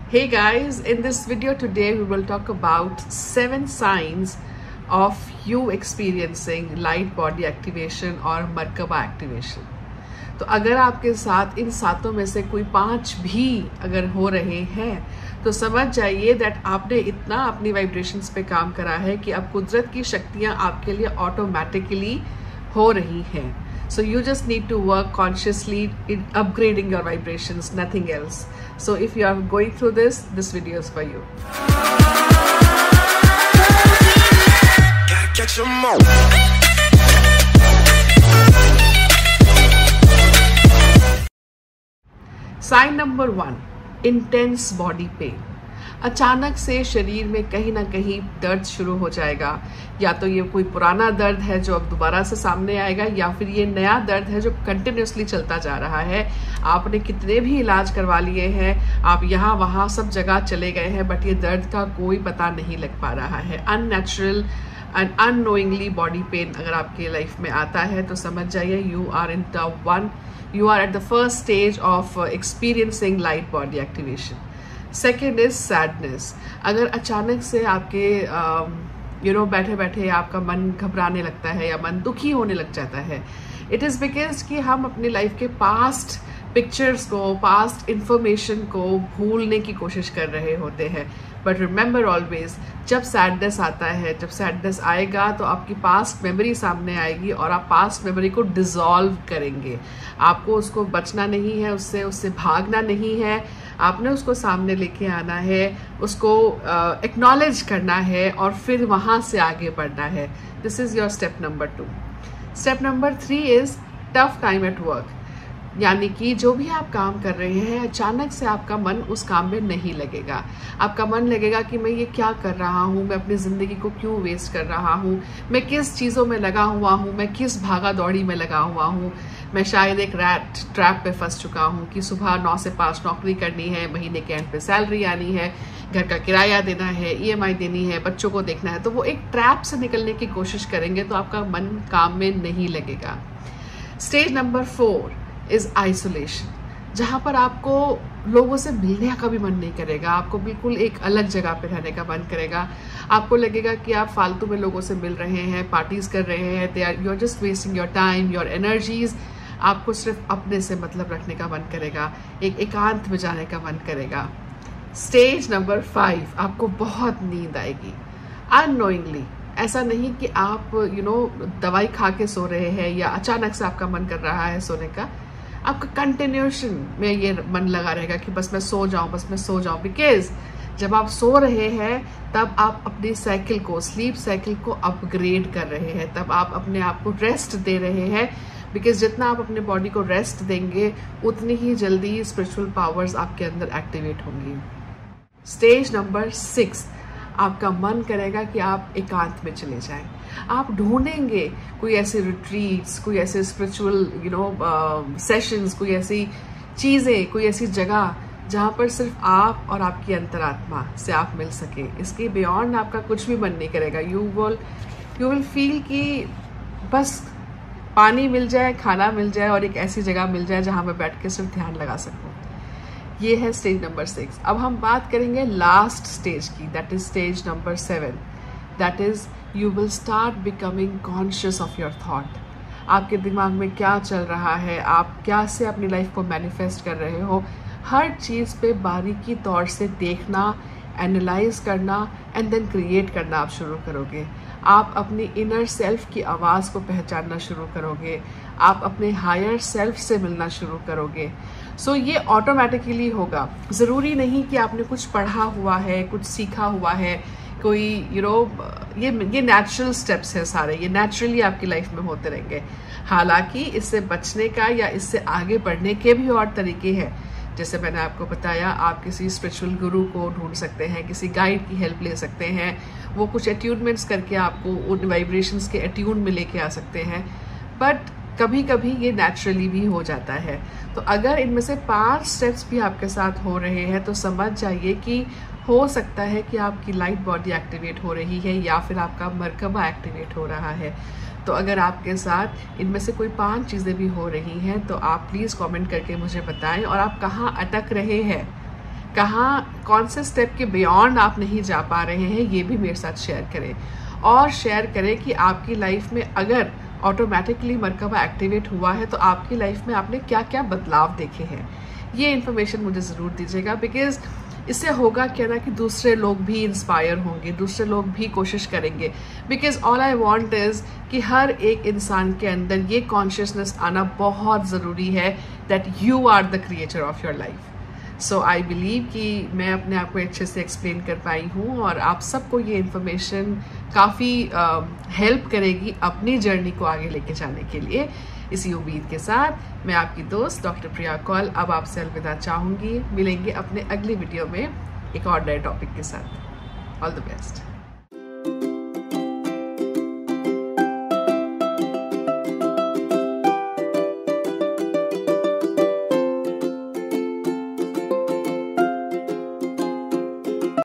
Hey guys, in this video today we will talk about 7 signs of you experiencing light body activation और मरकबा activation. तो अगर आपके साथ इन सातों में से कोई 5 भी अगर हो रहे हैं तो समझ जाइए दैट आपने इतना अपनी वाइब्रेशंस पे काम करा है कि अब कुदरत की शक्तियाँ आपके लिए ऑटोमेटिकली हो रही हैं। So you just need to work consciously in upgrading your vibrations, nothing else. So if you are going through this video is for you. Sign number 1, intense body pain. अचानक से शरीर में कहीं ना कहीं दर्द शुरू हो जाएगा। या तो ये कोई पुराना दर्द है जो अब दोबारा से सामने आएगा, या फिर ये नया दर्द है जो कंटिन्यूसली चलता जा रहा है। आपने कितने भी इलाज करवा लिए हैं, आप यहाँ वहाँ सब जगह चले गए हैं, बट ये दर्द का कोई पता नहीं लग पा रहा है। Unnatural and unknowingly body pain अगर आपके लाइफ में आता है तो समझ जाइए you are at the first stage of experiencing light body activation. Second is sadness. अगर अचानक से आपके बैठे बैठे आपका मन घबराने लगता है या मन दुखी होने लग जाता है, इट इज़ बिकॉज कि हम अपनी लाइफ के पास्ट पिक्चर्स को, पास्ट इंफॉर्मेशन को भूलने की कोशिश कर रहे होते हैं। बट रिमेंबर ऑलवेज, जब सैडनेस आता है, जब सैडनेस आएगा तो आपकी पास्ट मेमोरी सामने आएगी और आप पास्ट मेमोरी को डिसॉल्व करेंगे। आपको उसको बचना नहीं है, उससे भागना नहीं है, आपने उसको सामने लेके आना है, उसको एक्नॉलेज करना है और फिर वहाँ से आगे बढ़ना है। This is your step number 2। Step number 3 is tough time at work. यानी कि जो भी आप काम कर रहे हैं, अचानक से आपका मन उस काम में नहीं लगेगा। आपका मन लगेगा कि मैं ये क्या कर rहा हूँ, मैं अपनी ज़िंदगी को क्यों वेस्ट कर रहा हूँ, मैं किस चीज़ों में लगा हुआ हूँ, मैं किस भागा दौड़ी में लगा हुआ हूँ, मैं शायद एक रैट ट्रैप पे फंस चुका हूँ कि सुबह 9 से 5 नौकरी करनी है, महीने के एंड पे सैलरी आनी है, घर का किराया देना है, EMI देनी है, बच्चों को देखना है। तो वो एक ट्रैप से निकलने की कोशिश करेंगे तो आपका मन काम में नहीं लगेगा। स्टेज नंबर 4 इज़ आइसोलेशन, जहाँ पर आपको लोगों से मिलने का भी मन नहीं करेगा, आपको बिल्कुल एक अलग जगह पे रहने का मन करेगा। आपको लगेगा कि आप फालतू में लोगों से मिल रहे हैं, पार्टीज कर रहे हैं, you are just wasting your time, your energies. आपको सिर्फ अपने से मतलब रखने का मन करेगा, एक एकांत में जाने का मन करेगा। स्टेज नंबर 5, आपको बहुत नींद आएगी अननोइंगली। ऐसा नहीं कि आप दवाई खा के सो रहे हैं या अचानक से आपका मन कर रहा है सोने का, आपका कंटिन्यूशन में ये मन लगा रहेगा कि बस मैं सो जाऊं। बिकॉज जब आप सो रहे हैं तब आप अपनी साइकिल को, स्लीप साइकिल को अपग्रेड कर रहे हैं, तब आप अपने आप को रेस्ट दे रहे हैं। बिकॉज जितना आप अपने बॉडी को रेस्ट देंगे उतनी ही जल्दी स्पिरिचुअल पावर्स आपके अंदर एक्टिवेट होंगी। स्टेज नंबर 6, आपका मन करेगा कि आप एकांत में चले जाएं। आप ढूंढेंगे कोई ऐसे रिट्रीट्स, कोई ऐसे स्पिरिचुअल सेशंस, कोई ऐसी चीज़ें, कोई ऐसी जगह जहाँ पर सिर्फ आप और आपकी अंतरात्मा से आप मिल सके। इसके बियॉन्ड आपका कुछ भी मन नहीं करेगा। यू विल फील कि बस पानी मिल जाए, खाना मिल जाए और एक ऐसी जगह मिल जाए जहाँ मैं बैठ के सिर्फ ध्यान लगा सकूँ। ये है स्टेज नंबर 6। अब हम बात करेंगे लास्ट स्टेज की, that is stage number 7। That is you will start becoming conscious of your thought. आपके दिमाग में क्या चल रहा है, आप क्या से अपनी लाइफ को मैनिफेस्ट कर रहे हो, हर चीज़ पे बारीकी तौर से देखना, एनालाइज करना एंड देन क्रिएट करना आप शुरू करोगे। आप अपनी इनर सेल्फ की आवाज़ को पहचानना शुरू करोगे, आप अपने हायर सेल्फ से मिलना शुरू करोगे। सो ये ऑटोमेटिकली होगा। ज़रूरी नहीं कि आपने कुछ पढ़ा हुआ है, कुछ सीखा हुआ है, कोई ये नेचुरल स्टेप्स हैं सारे, ये नेचुरली आपकी लाइफ में होते रहेंगे। हालांकि इससे बचने का या इससे आगे बढ़ने के भी और तरीके हैं। जैसे मैंने आपको बताया, आप किसी स्पिरिचुअल गुरु को ढूंढ सकते हैं, किसी गाइड की हेल्प ले सकते हैं, वो कुछ एट्यूनमेंट्स करके आपको उन वाइब्रेशंस के एट्यून में लेके आ सकते हैं। बट कभी कभी ये नेचुरली भी हो जाता है। तो अगर इनमें से 5 स्टेप्स भी आपके साथ हो रहे हैं तो समझ जाइए कि हो सकता है कि आपकी लाइट बॉडी एक्टिवेट हो रही है या फिर आपका मरकबा एक्टिवेट हो रहा है। तो अगर आपके साथ इनमें से कोई 5 चीज़ें भी हो रही हैं तो आप प्लीज़ कमेंट करके मुझे बताएं और आप कहाँ अटक रहे हैं, कहाँ कौन से स्टेप के बियॉन्ड आप नहीं जा पा रहे हैं, ये भी मेरे साथ शेयर करें। और शेयर करें कि आपकी लाइफ में अगर ऑटोमेटिकली मरकबा एक्टिवेट हुआ है तो आपकी लाइफ में आपने क्या क्या बदलाव देखे हैं। ये इन्फॉर्मेशन मुझे ज़रूर दीजिएगा, बिकॉज इससे होगा क्या ना कि दूसरे लोग भी इंस्पायर होंगे, दूसरे लोग भी कोशिश करेंगे। Because all I want is कि हर एक इंसान के अंदर ये कॉन्शियसनेस आना बहुत ज़रूरी है that you are the creator of your life. So I believe कि मैं अपने आप को अच्छे से एक्सप्लेन कर पाई हूँ और आप सबको ये इन्फॉर्मेशन काफ़ी हेल्प करेगी अपनी जर्नी को आगे लेके जाने के लिए। इसी उम्मीद के साथ मैं आपकी दोस्त डॉक्टर प्रिया कौल अब आपसे अलविदा चाहूँगी। मिलेंगे अपने अगले वीडियो में एक और नए टॉपिक के साथ। All the best.